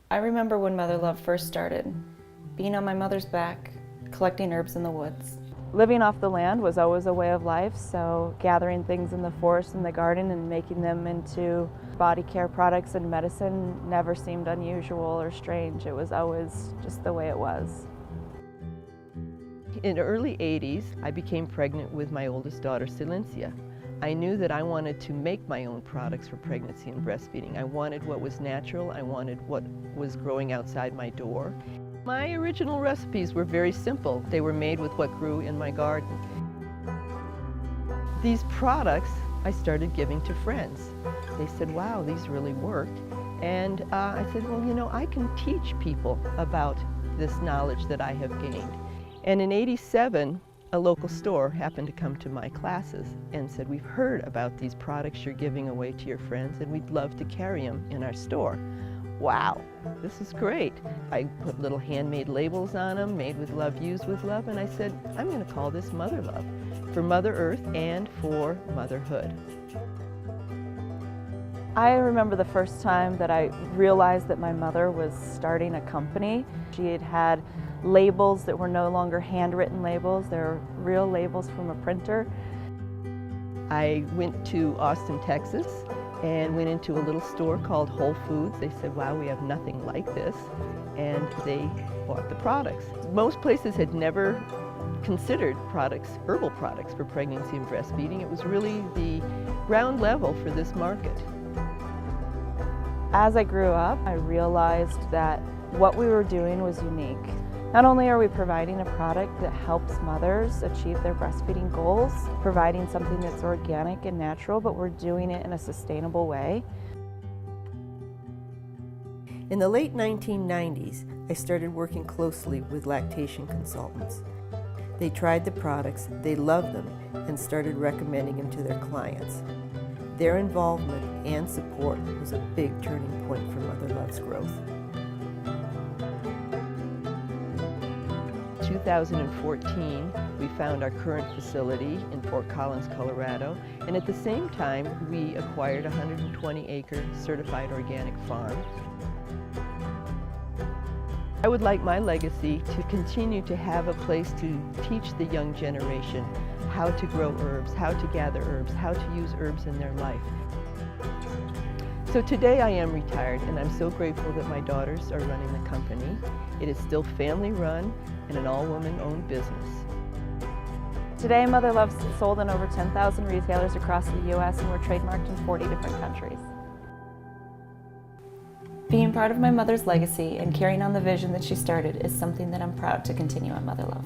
I remember when Motherlove first started, being on my mother's back, collecting herbs in the woods. Living off the land was always a way of life, so gathering things in the forest and the garden and making them into body care products and medicine never seemed unusual or strange. It was always just the way it was. In the early 80s, I became pregnant with my oldest daughter, Silencia. I knew that I wanted to make my own products for pregnancy and breastfeeding. I wanted what was natural. I wanted what was growing outside my door. My original recipes were very simple. They were made with what grew in my garden. These products I started giving to friends. They said, wow, these really work. And I said, well, you know, I can teach people about this knowledge that I have gained. And in '87, a local store happened to come to my classes and said, we've heard about these products you're giving away to your friends and we'd love to carry them in our store. Wow, this is great. I put little handmade labels on them, made with love, used with love, and I said, I'm going to call this Motherlove, for Mother Earth and for motherhood. I remember the first time that I realized that my mother was starting a company. She had had labels that were no longer handwritten labels, they were real labels from a printer. I went to Austin, Texas, and went into a little store called Whole Foods. They said, wow, we have nothing like this, and they bought the products. Most places had never considered products, herbal products for pregnancy and breastfeeding. It was really the ground level for this market. As I grew up, I realized that what we were doing was unique. Not only are we providing a product that helps mothers achieve their breastfeeding goals, providing something that's organic and natural, but we're doing it in a sustainable way. In the late 1990s, I started working closely with lactation consultants. They tried the products, they loved them, and started recommending them to their clients. Their involvement and support was a big turning point for Motherlove's growth. 2014, we found our current facility in Fort Collins, Colorado, and at the same time, we acquired a 120-acre certified organic farm. I would like my legacy to continue to have a place to teach the young generation how to grow herbs, how to gather herbs, how to use herbs in their life. So today I am retired, and I'm so grateful that my daughters are running the company. It is still family run and an all-woman owned business. Today, Motherlove's sold in over 10,000 retailers across the U.S. and we're trademarked in 40 different countries. Being part of my mother's legacy and carrying on the vision that she started is something that I'm proud to continue at Motherlove.